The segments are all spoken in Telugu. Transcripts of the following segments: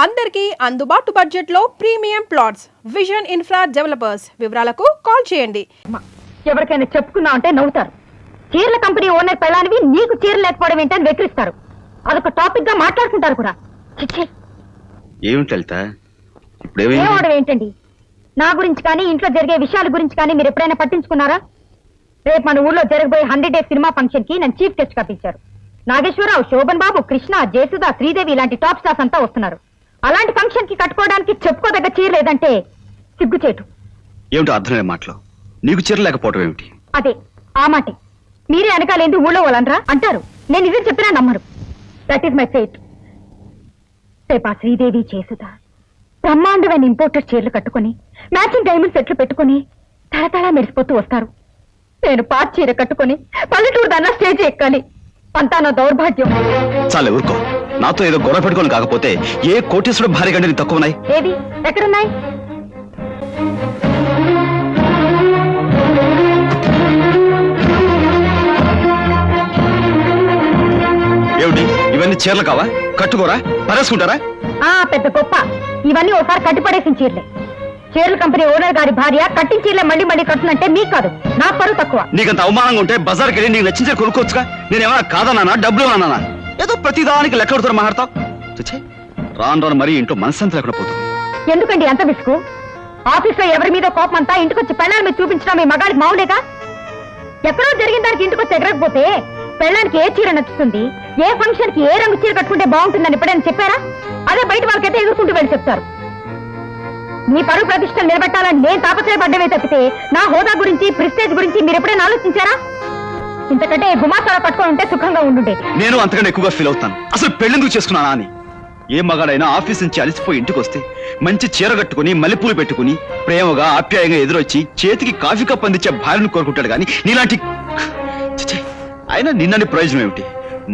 అందరికీ అందుబాటు బడ్జెట్లో premium plots vision infra developers. వివరాలకు కాల్ చేయండి. ఎవరికైనా చెప్పుకున్నా అంటే నవ్వుతారు. చీరల కంపెనీ ఓనర్ పెళ్ళానివి నీకు చీరలు లేకపోవడం ఏంటని వెక్కిరిస్తారు. అదొక టాపిక్ గా మాట్లాడుకుంటారు కూడా. ఏమవడం ఏంటండి? నా గురించి కానీ ఇంట్లో జరిగే విషయాల గురించి కానీ మీరు ఎప్పుడైనా పట్టించుకున్నారా? రేపు మన ఊళ్ళో జరగబోయే 100 డేస్ సినిమా ఫంక్షన్ కి నన్ను చీఫ్ గెస్ట్ గా పిలిచారు. నాగేశ్వరరావు, శోభన్ బాబు, కృష్ణ, జయసుధ, శ్రీదేవి ఇలాంటి టాప్ స్టార్స్ అంతా వస్తున్నారు. అలాంటి ఫంక్షన్ కి కట్టుకోవడానికి చెప్పుకోదగ్గ చీర లేదంటే సిగ్గుచేటు. ఏమిటి అర్థమే మాటలు? నీకు చీర లేకపోవడం ఏమిటి? అదే ఆ మాటే. మీరే అనకాలేంది ఊళ్ళో వాళ్ళనరా అంటారు. నేను ఇదే చెప్పినా నమ్మరు. That is my fate. రేపా శ్రీదేవి, జయసుధ బ్రహ్మాండమైన ఇంపోర్టెడ్ చీరలు కట్టుకుని మ్యాచింగ్ డైమండ్ సెట్లు పెట్టుకుని తళతళ మెరిసిపోతూ వస్తారు. నేను పాత చీర కట్టుకుని పల్లెటూరు దాన్నా స్టేజ్ ఎక్కాలి. అంతా నా దౌర్భాగ్యం. చాలే ఊరుకో. నాతో ఏదో గొడవ పెట్టుకోని కాకపోతే ఏ కోటీశ్వరుడు భార్య కంటే తక్కువ ఉన్నాయి? ఏది ఎక్కడున్నాయి? ఏమిటి ఇవన్నీ చీరలు కావా? కట్టుకోరా, పరేసుకుంటారా? పెద్ద గొప్ప. ఇవన్నీ ఒకసారి కట్టిపడేసిన చీరలే. చీరల కంపెనీ ఓనర్ గారి భార్య కట్టిన చీరలే మళ్ళీ మళ్ళీ కట్టునంటే మీకు కాదు, నా పరువు తక్కువ. నీకంత అవమానంగా ఉంటే బజార్కి వెళ్ళి నీకు నచ్చిన కొనుక్కోవచ్చుగా. నేనేమన్నా కాదన్నా? డబ్బులు అన్నానా? ఏదో ప్రతిదానికి లెక్కడుతో మాట్లాడతావు. రాను రాను మరీ ఇంట్లో మనశ్శాంతి లేకుండా పోతుంది. ఎందుకండి అంత విసుగు? ఆఫీస్ లో ఎవరి మీద కోపం అంతా ఇంటికొచ్చి పెళ్ళాన్ని మీద చూపించడం మీ మగాడికి మావులేగా? ఎక్కడో జరిగిన దానికి ఇంటికొచ్చి ఎగరకపోతే పెళ్ళానికి ఏ చీర నచ్చుతుంది, ఏ ఫంక్షన్ కి ఏ రంగు చీర కట్టుకుంటే బాగుంటుందని ఎప్పుడైనా చెప్పారా? అదే బయట వాళ్ళకైతే ఎదుర్కొంటూ వెళ్ళి చెప్తారు. మీ పరువు ప్రతిష్టలు నిలబెట్టాలని నేను తాపత్రయపడ్డమే తప్పితే నా హోదా గురించి, ప్రెస్టేజ్ గురించి మీరు ఎప్పుడైనా ఆలోచించారా? ఇంతకంటే గుమాసాలా పట్టుకొని ఉంటే సుఖంగా ఉండుండే. నేను అంతకంటే ఎక్కువగా ఫీల్ అవుతాను. అసలు పెళ్ళెందుకు చేసుకున్నానా అని. ఏ మగాడైనా ఆఫీస్ నుంచి అలసిపోయి ఇంటికి వస్తే మంచి చీర కట్టుకుని మల్లెపూలు పెట్టుకుని ప్రేమగా ఆప్యాయంగా ఎదురొచ్చి చేతికి కాఫీ కప్ అందించే భార్యను కోరుకుంటాడు కానీ నీలాంటి అయినా నిన్నని ప్రయోజనం ఏమిటి?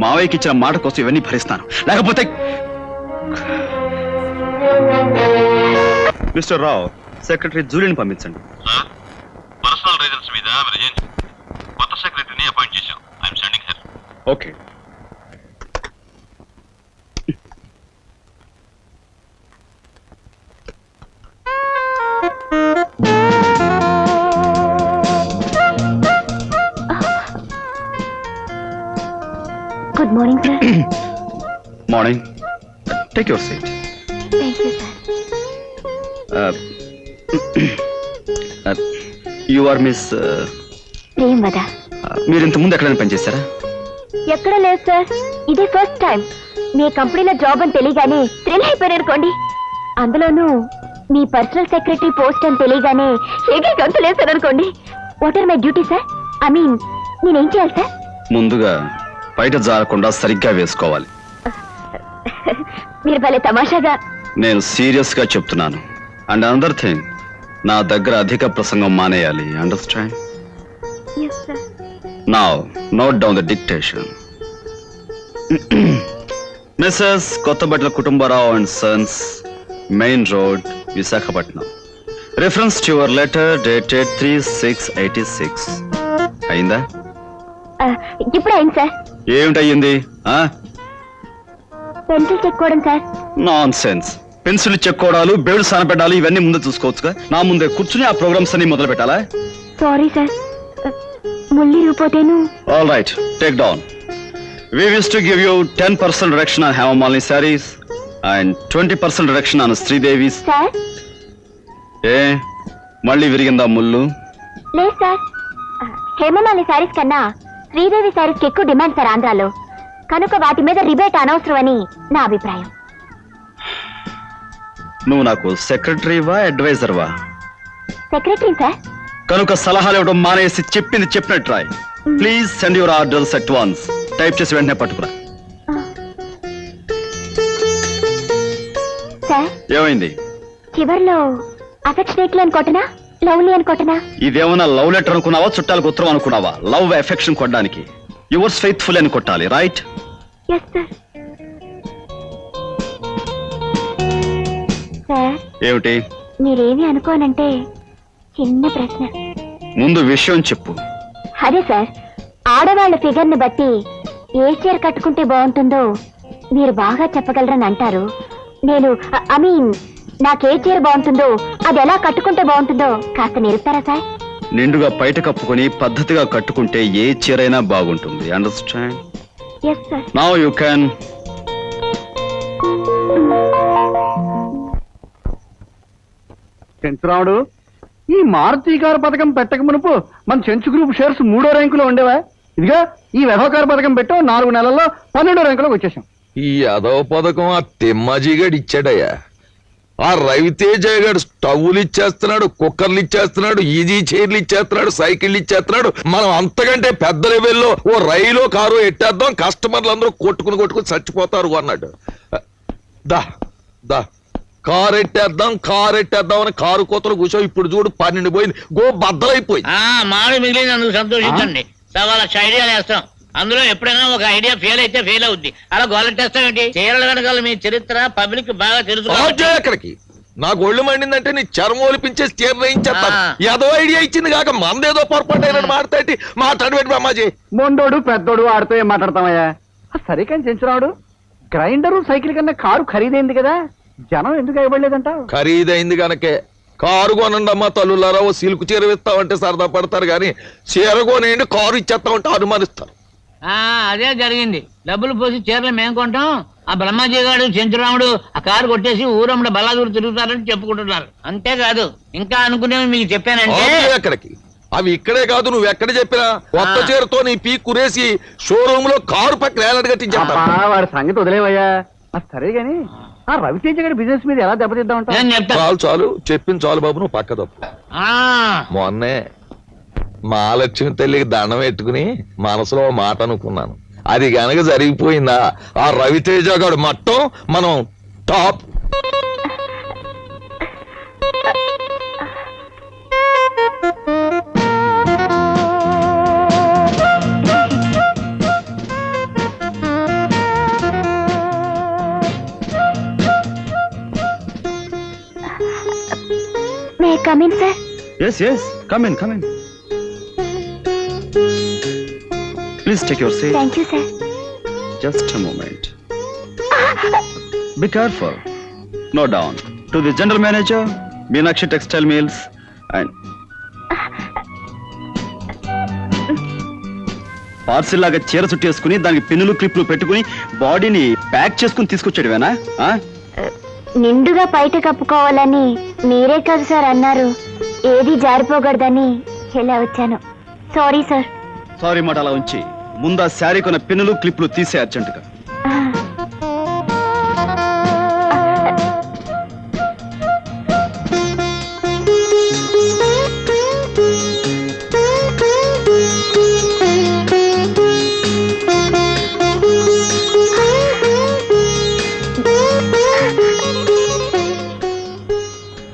మావయ్యకి ఇచ్చిన మాట కోసం ఇవన్నీ భరిస్తాను. లేకపోతే మిస్టర్ రావు, సెక్రటరీ జూలిని పంపించండి. పర్సనల్ రీజన్స్ మీద కొత్త సెక్రటరీని అపాయింట్ చేశాం. I'm sending her. Okay. Good morning sir. Morning. Take your seat. Thank you sir. You are Miss Premavada. మీరు ఇంత ముందు ఎక్కడైనా పనిచేశారా? ఎక్కడ లేదు సార్, ఇదే ఫస్ట్ టైం. మీ కంపెనీలో జాబ్ అని తెలియగానే థ్రిల్ అయిపోయారు అనుకోండి. అందులోనూ మీ పర్సనల్ సెక్రటరీ పోస్ట్ అని తెలియగానే ఏకే గంతు లేసారు అనుకోండి. What are my duty sir? I mean నేనేం చేయాలి సార్? ముందుగా బయట జారకుండా సరిగ్గా వేసుకోవాలి. మీరు భలే తమాషాగా. నేను సీరియస్ గా చెప్తున్నాను. అండ్ అనదర్ థింగ్, నా దగ్గర అధిక ప్రసంగం మానేయాలి. Understand? Now note down the dictation. Messrs Kottabatla Kutumbarao and sons, main road, Visakhapatnam. Reference to your letter dated 3/6/86. అయిందా? ఇప్పుడు అయింది సార్. ఏమిటయ్యింది? పెన్సిల్ చెక్కోవడం సార్. Nonsense. పెన్సిల్ చెక్కోవడాలు, బేడు సానపెట్టాలి, ఇవన్నీ ముందే చూసుకోవచ్చుగా. నా ముందే కూర్చుని ఆ ప్రోగ్రామ్స్ అన్ని మొదలు పెట్టాలా? సారీ సార్, ముళ్ళు ఇరిగిపోతేను. All right, take down. We wish to give you 10% reduction on Hemamalini sarees and 20% reduction on Sridevi's. Sir మళ్ళీ విరిగిందా ముళ్ళు? లేదు సార్, హేమమాలిని సారీస్ కన్నా శ్రీదేవి సారీస్ కి ఎక్కువ డిమాండ్ సార్ ఆంధ్రాలో. కనుక వాటి మీద రిబేట్ అనవసరం అని నా అభిప్రాయం. నువ్వు నాకు సెక్రటరీవా, అడ్వైజర్వా? Secretary sir. కనుక సలహాలు ఇవ్వడం మానేసి చెప్పింది చెప్పినట్టు రాయ్. Please send your orders at once. Type చేసి వెంటనే పట్టుకురా. సార్ ఏమైంది? చివర్లో అఫెక్షనేట్లీ అని కొట్టనా, లవ్లీ అని కొట్టనా? ఇదేమన్నా లవ్ లెటర్ అనుకున్నావా, చుట్టాలకు ఉత్తరం అనుకున్నావా? లవ్ ఎఫెక్షన్ కొట్టడానికి యువర్స్ ఫెయిత్ఫుల్ అని కొట్టాలి. రైట్? Yes sir. సార్ ఏమిటి? మీరేమి అనుకోనంటే చిన్న ప్రశ్న. ముందు విషయం చెప్పు. అదే సార్, ఆడవాళ్ల ఫిగర్ ని బట్టి ఏ చీర కట్టుకుంటే బాగుంటుందో మీరు బాగా చెప్పగలరని అంటారు. నేను ఐ మీన్ నాకే చీర బాగుంటుందో అది ఎలా కట్టుకుంటే బాగుంటుందో కాస్త నేర్పుతారా సార్? నిండుగా బయట కప్పుకొని పద్ధతిగా కట్టుకుంటే ఏ చీరైనా బాగుంటుంది. Understand? Yes sir. Now you can. Chenchuramudu, ఈ మారుతి కారు పథకం పెట్టక మునుపు మన చెంచు గ్రూప్ షేర్స్ 3వ ర్యాంకులో ఉండేవా? ఇదిగా ఈ వ్యవహార పథకం పెట్టాం 4 నెలల్లో 12వ ర్యాంకులోకి వచ్చేసాం. ఈ అదవ పథకం ఆ తిమ్మాజీగాడు ఇచ్చాడయ్యా. ఆ రవితేజ గారు స్టవ్లు ఇచ్చేస్తున్నాడు, కుక్కర్లు ఇచ్చేస్తున్నాడు, ఈజీ చైర్లు ఇచ్చేస్తున్నాడు, సైకిళ్ళు ఇచ్చేస్తున్నాడు. మనం అంతకంటే పెద్ద లెవెల్లో ఓ రైలు కారు ఎట్టేద్దాం, కస్టమర్లు అందరూ కొట్టుకుని చచ్చిపోతారు అన్నాడు. దా దా కారు ఎట్టేద్దాం అని కారు కోతలు కూర్చో. ఇప్పుడు చూడు 12 పోయింది, గో బద్దలైపోయింది. మామిడి మిగిలినందుకు సంతోషించండి. 1,00,000 ఐడియాలు వేస్తాం. అందులో ఎప్పుడైనా ఒక ఐడియా ఫెయిల్ అయితే ఫెయిల్ అవుద్ది. అలా గోలెట్టేస్తాం ఏంటి? చీరల వెనకాల మీ చరిత్ర పబ్లిక్ బాగా తెలుసు. ఎక్కడికి నాకు ఒళ్ళు మండిందంటే నీ చర్మం ఒలిపించేసి తీర్ణయించేస్తాను. ఏదో ఐడియా ఇచ్చింది కాక మందేదో పొరపాటు అయినట్టు మాట్లాడబెట్టి అమ్మాజీ. మొండోడు పెద్దోడు ఆడితో ఏం మాట్లాడతామయ్యా? సరే కానీ చెంచురాముడు, గ్రైండరు సైకిల్ కన్నా కారు ఖరీదైంది కదా, జనం ఎందుకు ఇవ్వలేదంటావు? ఖరీదైంది గనకే కారు కొనండి అమ్మా తల్లులారా, ఓ సిల్క్ చీర ఇస్తామంటే సరదా పడతారు కానీ చీర కొనేయండి కారు ఇచ్చేస్తామంటే అనుమానిస్తారు. అదే జరిగింది. డబ్బులు పోసి చీరలు మేము కొంటాం, ఆ బ్రహ్మాజీ గారు చెంచురాముడు ఆ కారు కొట్టేసి ఊరమ్మడ బల్లాదూరు తిరుగుతారని చెప్పుకుంటున్నారు. అంతేకాదు ఇంకా అనుకునేవి మీకు చెప్పానంటే. ఎక్కడికి అవి ఇక్కడే కాదు, నువ్వు ఎక్కడ చెప్పినా కొత్త చీరతో నీ పీ కురేసి షోరూమ్ లో కారు పక్కన ఏలాడు కట్టించేస్తా. వాడి సంగతి వదిలేవయ్యా. సరే గాని ఆ రవితేజ గారి బిజినెస్ మీద ఎలా దెబ్బతిద్దామంటా? చాలు చాలు చెప్పింది చాలు బాబు, నువ్వు పక్క తప్పు. మొన్నే మహాలక్ష్మి తల్లికి దండం పెట్టుకుని మనసులో ఓ మాట అనుకున్నాను. అది గనక జరిగిపోయిందా ఆ రవితేజ గారు మొత్తం మనం top. May come in sir? Yes, come in. Please take your seat. Thank you sir. Just a moment. Be careful. No down. To the general manager, Meenakshi Textile Mills, and parcel లాగా చీర చుట్టేసుకుని దానికి పిన్నులు క్లిప్లు పెట్టుకుని బాడీని ప్యాక్ చేసుకుని తీసుకొచ్చాడువేనా? నిండుగా బయట కప్పుకోవాలని మీరే కదా సార్ అన్నారు. ఏది జారిపోకూడదని ఇలా వచ్చాను. Sorry sir. సారీ మాట అలా ఉంచి ముందు ఆ శారీ కొన్న పిన్నులు క్లిప్లు తీసే అర్జెంటుగా.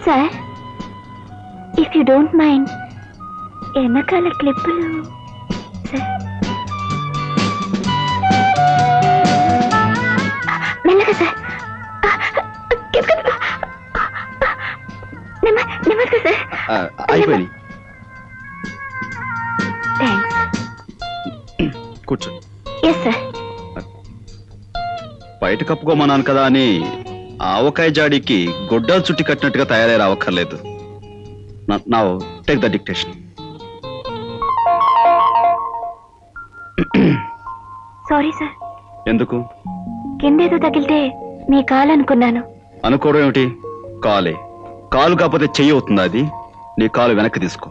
Sir, if you don't mind వెనకాల క్లిప్పులు సార్. మెల్లగా సార్. నమస్తే సార్. అయిపోయి థ్యాంక్స్. కూర్చో. Yes sir. బయట కప్పుకోమన్నాను కదా అని ఆవకాయ జాడీకి గొడ్డాలు చుట్టి కట్టినట్టుగా తయారై రావక్కర్లేదు. Now take the dictation. Sorry sir. ఎందుకు? కిందేదో తగిలితే మీ కాలనుకున్నాను. అనుకోవడం ఏమిటి? కాలే. కాలు కాకపోతే చెయ్యి అవుతుందా అది? నీ కాలు వెనక్కి తీసుకో.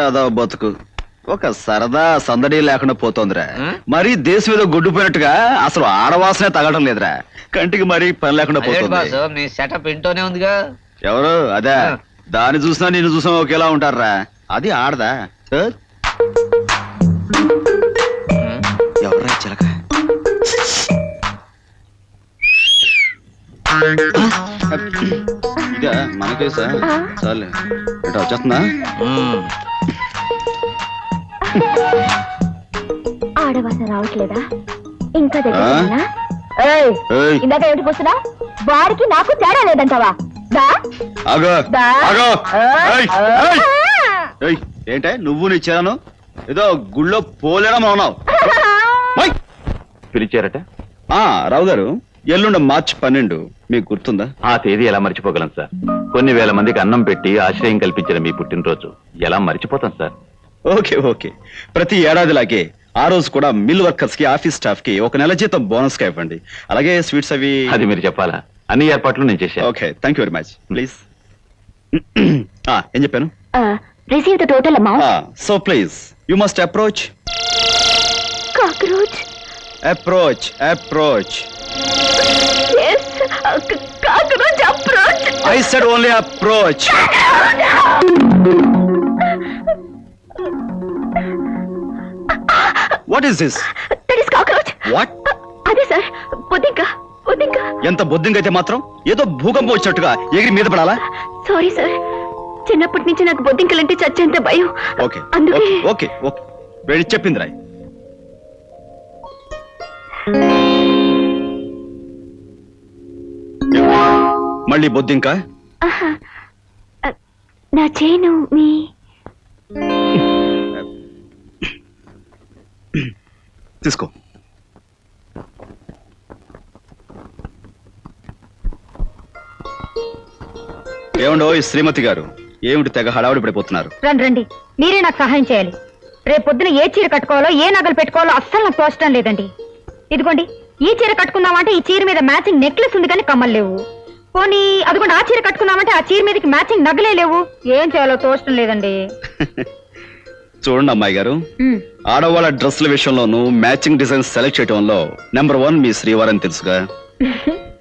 ఏదో బతుకు ఒక సరదా సందడి లేకుండా పోతోందిరా. మరీ దేశం ఏదో గొడ్డుపోయినట్టుగా అసలు ఆడవాసనే తగడం లేదురా. కంటికి మరీ పని లేకుండా పోతుంది. మీ సెటప్ ఇంటోనే ఉందిగా. ఎవరు? అదే, దాన్ని చూసినా నిన్ను చూసినా ఒకేలా ఉంటారా? అది ఆడదా? ఎవరా చిలక? ఇదే మనకేసా? చాలే ఎటో వచ్చేస్తుందా? ఆడవాసన రావట్లేదా? ఇంకా దగ్గర ఏయ్, ఇందాక ఏమిటి పోస్తున్నా? వారికి నాకు తేడా లేదంటావా? ఆగో, ఆగో. ఏయ్, ఏంటే నువ్వు నీ చీరను ఏదో గుళ్ళో పోలేడం ఉన్నావు. పిలిచారట? రావు గారు, ఎల్లుండి మార్చి 12 మీకు గుర్తుందా? ఆ తేదీ ఎలా మర్చిపోగలం సార్? కొన్ని వేల మందికి అన్నం పెట్టి ఆశ్రయం కల్పించిన మీ పుట్టినరోజు ఎలా మర్చిపోతాం సార్? ఓకే ఓకే, ప్రతి ఏడాదిలాగే ఆ రోజు కూడా మిల్ వర్కర్స్ కి, ఆఫీస్ స్టాఫ్ కి 1 నెల జీతం బోనస్ గా ఇవ్వండి. అలాగే స్వీట్స్ అవి. అది మీరు చెప్పాలా? అన్ని ఏర్పాట్లు నేను చేశాను. Okay, thank you very much. Please. ఏం చెప్పాను? Receive the total amount. So please you must approach. Cockroach. Approach approach. yes cockroach approach. I said only approach. What is this? That is cockroach. What? అదే సార్, బొద్దింక. ఎంత బొద్దింకైతే మాత్రం ఏదో భూకంపం వచ్చినట్టుగా ఎగిరి మీద పడాలా? సారీ సార్, చిన్నప్పటి నుంచి నాకు బొద్దింకలంటే చచ్చేంత భయం. ఓకే అందుకే ఓకే ఓకే, వెళ్ళి చెప్పింది రాయ్. మళ్ళీ బొద్దింక? ఆహా, నా చేను మీ తీసుకో. ఏమండో ఈ శ్రీమతి గారు, ఏమిటి తెగ హడావుడి పడిపోతున్నారు? రండి రండి, మీరే నాకు సహాయం చేయాలి. రేపు పొద్దున ఏ చీర కట్టుకోవాలో, ఏ నగలు పెట్టుకోవాలో అస్సలు నాకు తోచడం లేదండి. ఇదిగోండి, ఈ చీర కట్టుకుందామంటే ఈ చీర మీద మ్యాచింగ్ నెక్లెస్ ఉంది కానీ కమ్మలు లేవు. పోనీ అదిగోండి, ఆ చీర కట్టుకుందామంటే ఆ చీర మీదకి మ్యాచింగ్ నగలే లేవు. ఏం చేయాలో తోచడం లేదండి. చూడండి అమ్మాయి గారు, ఆడవాళ్ళ డ్రెస్ల విషయంలోనూ మ్యాచింగ్ డిజైన్ సెలెక్ట్ చేయడంలో నెంబర్ 1 మీ శ్రీవారని తెలుసుగా.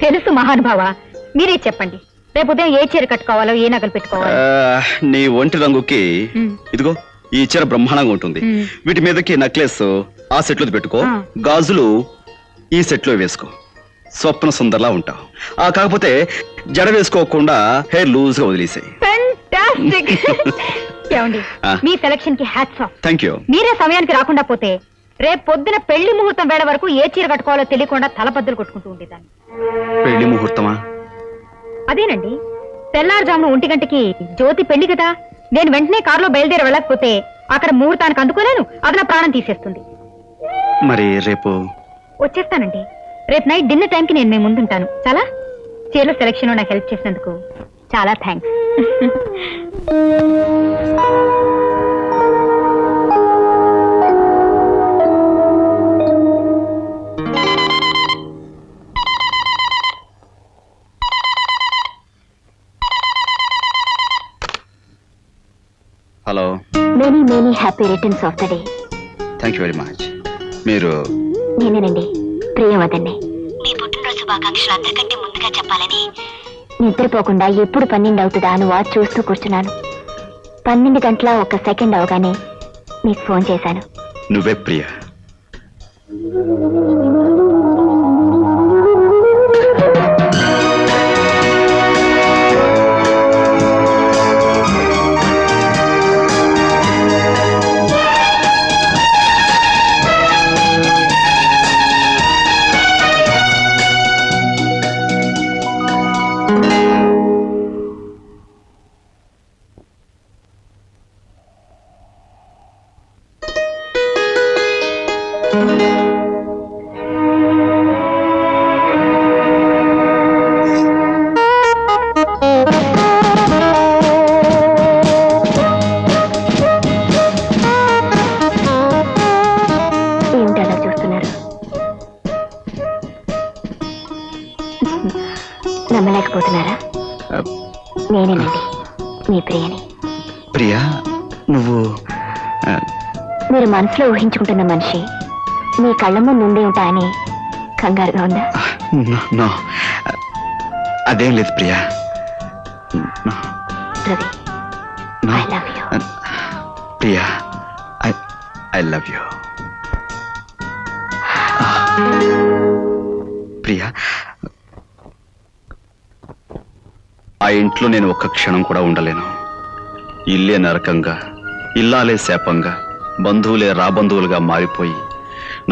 తెలుసు మహానుభావ, మీరే చెప్పండి. రేపు ఉదయం ఏ చీర కట్టుకోవాలో, ఏ నగలు పెట్టుకోవాలో. నీ ఒంటి రంగుకి ఇదిగో ఈ చీర బ్రహ్మాండంగా ఉంటుంది. వీటి మీదకి నెక్లెస్ ఆ సెట్ లో పెట్టుకో, గాజులు ఈ సెట్ లో వేసుకో, స్వప్న సుందర్లా ఉంటావు. కాకపోతే జడ వేసుకోకుండా హెయిర్ లూజ్ గా వదిలేసాయి. ఫెంటాస్టిక్. ఏమండి, మీ సెలక్షన్ కి హ్యాట్స్ ఆఫ్. Thank you. మీరే సమయానికి రాకుండా పోతే రేపు పొద్దున పెళ్లి ముహూర్తం వేళ వరకు ఏ చీర కట్టుకోవాలో తెలియకుండా తలబద్దలు కొట్టుకుంటూ ఉండేదాన్ని. పెళ్లి ముహూర్తమా? అదేనండి, తెల్లారుజామున 1 గంటకి జ్యోతి పెళ్లి కదా. నేను వెంటనే కారులో బయలుదేరి వెళ్ళకపోతే అక్కడ ముహూర్తానికి అందుకోలేను, అది నా ప్రాణం తీసేస్తుంది. మరి రేపు వచ్చేస్తానండి. రేపు నైట్ డిన్నర్ టైంకి నేను మీ ముందుంటాను. చాలా చీరల సెలక్షన్ నాకు హెల్ప్ చేసినందుకు చాలా thanks. Hello. Many happy returns of the day. Thank you very much. మీరు? నేనేనండి, ప్రియవదండి. మీ పుట్టినరోజు శుభాకాంక్షలు అందరికంటే ముందుగా చెప్పాలని నిద్రపోకుండా ఎప్పుడు 12 అవుతుందా అని వాచ్ చూస్తూ కూర్చున్నాను. 12 గంటల 1 సెకండ్ అవగానే మీకు ఫోన్ చేశాను. నువ్వే ప్రియ. నమ్మలేకపోతున్నారా? నేనేనండి, మీ ప్రియని. ప్రియా, నువ్వు మీరు మనసులో ఊహించుకుంటున్న మనిషి మీ కళ్ళ ముందు ఉండే ఉంటా అని కంగారుగా ఉందా? అదేం లేదు Priya. Ravi, I love you. Priya, I love you. Priya, ఆ ఇంట్లో నేను ఒక్క క్షణం కూడా ఉండలేను. ఇల్లే నరకంగా, ఇల్లాలే శాపంగా, బంధువులే రాబంధువులుగా మారిపోయి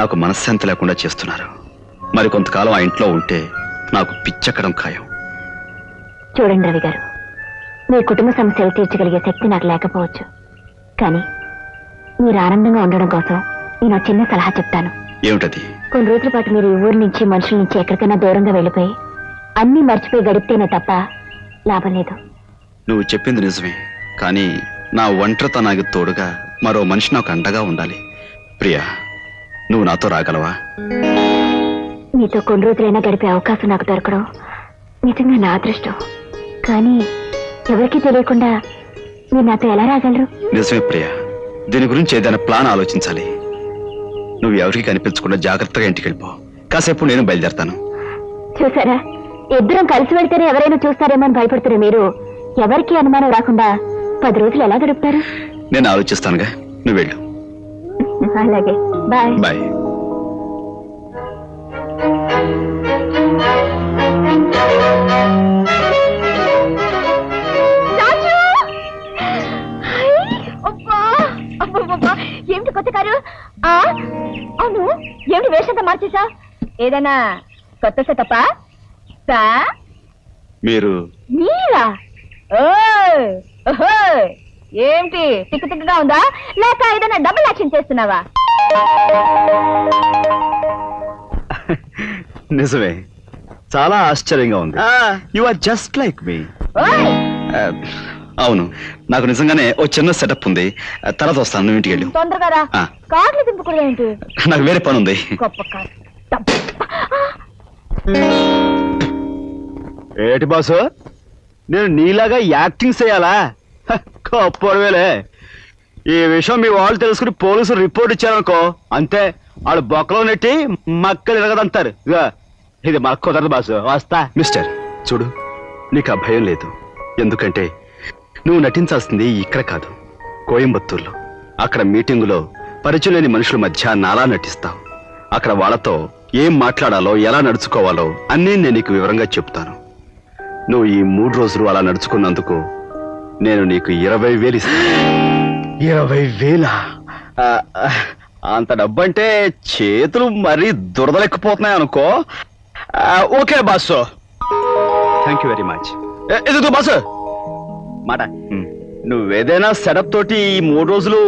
నాకు మనశ్శాంతి లేకుండా చేస్తున్నారు. మరి కొంతకాలం ఆ ఇంట్లో ఉంటే నాకు పిచ్చెక్కడం ఖాయం. చూడండి రవి గారు, మీ కుటుంబ సమస్యలు తీర్చగలిగే శక్తి నాకు లేకపోవచ్చు, కానీ మీరు ఆనందంగా ఉండడం కోసం నేను చిన్న సలహా చెప్తాను. ఏమిటది? కొన్ని రోజుల పాటు మీరు ఈ ఊరి నుంచి మనుషుల నుంచి ఎక్కడికైనా దూరంగా వెళ్ళిపోయి అన్నీ మర్చిపోయి గడిపితేనే తప్ప లాభం లేదు. నువ్వు చెప్పింది నిజమే, కానీ నా ఒంటరితనానికి తోడుగా మరో మనిషి నాకు అండగా ఉండాలి. ప్రియా, నువ్వు నాతో రాగలవా? మీతో కొన్ని రోజులైనా గడిపే అవకాశం నాకు దొరకడం నిజంగా నా అదృష్టం. కానీ ఎవరికీ తెలియకుండా మీరు నాతో ఎలా రాగలరు? నిజమే ప్రియా, దీని గురించి ఏదైనా ప్లాన్ ఆలోచించాలి. నువ్వు ఎవరికి కనిపించకుండా జాగ్రత్తగా ఇంటికి వెళ్ళిపో. కాసేపు నేను బయలుదేరతాను. చూసారా, ఇద్దరం కలిసి వెళ్తేనే ఎవరైనా చూస్తారేమో అని భయపడుతున్నారు మీరు. ఎవరికి అనుమానం రాకుండా 10 రోజులు ఎలా గడుపుతారు? నేను ఆలోచిస్తానుగా, నువ్వు వెళ్ళు. అలాగే, బాయ్. బాయ్. ఏమిటి కొత్త కారు? అవును, ఏమిటి వేషంతా మార్చేసా? ఏదైనా కొత్త సెటప్పా? మీరు మీరా? ఓహో, ఏమిటి తిక్కు తిక్కుగా ఉందా, లేక ఏదైనా డబుల్ యాక్షన్ చేస్తున్నావా? నిజమే, చాలా ఆశ్చర్యంగా ఉంది. యు ఆర్ జస్ట్ లైక్ మీ. ఓయ్, అవును, నాకు నిజంగానే ఓ చిన్న సెటప్ ఉంది. తర్వాత వస్తాను, నువ్వు ఇంటికి వెళ్ళు. తొందరగా రా. ఆ. కార్లు దింపుకూడదు ఏంటి? నాకు వేరే పని ఉంది. గొప్ప కారు. ఏటి బాసు, నేను నీలాగా యాక్టింగ్ చేయాలా? గొప్పవేలే. ఈ విషయం మీ వాళ్ళు తెలుసుకుని పోలీసులు రిపోర్ట్ ఇచ్చారనుకో, అంతే, వాళ్ళు బొక్కలో నెట్టి మక్కలు ఎరగదంటారు. ఇది మాకు కుదరదు బాసు, వస్తా. మిస్టర్, చూడు, నీకు ఆ భయం లేదు. ఎందుకంటే నువ్వు నటించాల్సింది ఇక్కడ కాదు, కోయంబత్తూర్లో. అక్కడ మీటింగులో పరిచయం లేని మనుషుల మధ్య నాలా నటిస్తావు. అక్కడ వాళ్ళతో ఏం మాట్లాడాలో, ఎలా నడుచుకోవాలో అన్నీ నేను నీకు వివరంగా చెప్తాను. నువ్వు ఈ 3 రోజులు అలా నడుచుకున్నందుకు నేను నీకు 20,000 ఇస్తాను. 20,000? అంత డబ్బు అంటే చేతులు మరీ దురదలెక్కిపోతున్నాయి అనుకో. Okay boss, thank you very much. ఎదుగు బాసు మాట, నువ్వేదైనా సెటప్ తోటి ఈ 3 రోజులు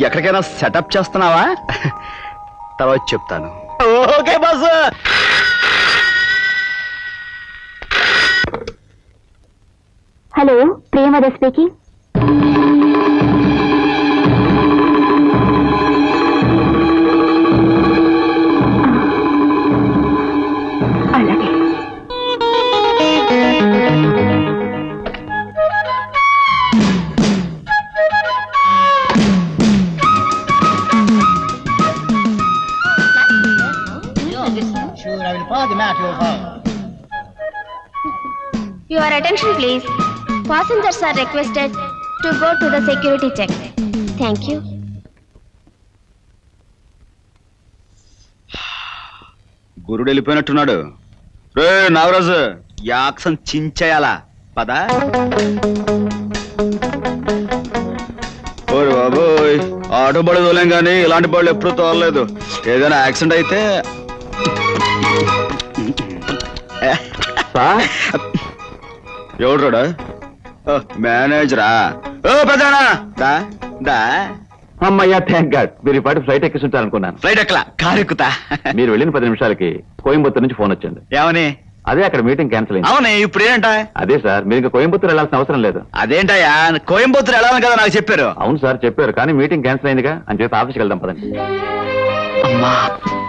ఎక్కడికైనా సెటప్ చేస్తున్నావా? తర్వాత చెప్తాను. Okay boss. Hello, Priyamada speaking. అలాగే. Your attention please. Passengers are requested to go to the security check. Thank you. గురుడు వెళ్ళిపోయినట్టున్నాడు. రే నాగరాజు, యాక్షన్ చించేయాలా? పదా. ఓరి బాబోయ్, ఆటో బడి తోలేం కానీ ఇలాంటి బళ్ళు ఎప్పుడూ తోలలేదు. ఏదైనా యాక్సిడెంట్ అయితే ఎవడు రాడా? మేనేజరా? ఓ పెద్దనా, దా. అమ్మయ్యా, థ్యాంక్ గాడ్. మీరు ఈ పాటి ఫ్లైట్ ఎక్కిస్తుంటారు అనుకున్నాను. ఫ్లైట్ ఎక్కలా, కారు ఎక్కుతా. మీరు వెళ్ళిన 10 నిమిషాలకి కోయంబత్తూర్ నుంచి ఫోన్ వచ్చింది. ఏమని? అదే అక్కడ మీటింగ్ క్యాన్సిల్ అయింది. అవునే, ఇప్పుడు ఏంట? అదే సార్, మీరు ఇంకా కోయంబత్తూర్ వెళ్ళాల్సిన అవసరం లేదు. అదేంటయ్యా, కోయంబత్తూర్ వెళ్ళాలని కదా నాకు చెప్పారు. అవును సార్ చెప్పారు, కానీ మీటింగ్ క్యాన్సిల్ అయిందిగా, అని చెప్పి ఆఫీస్కి వెళ్దాం పదండి. అమ్మా,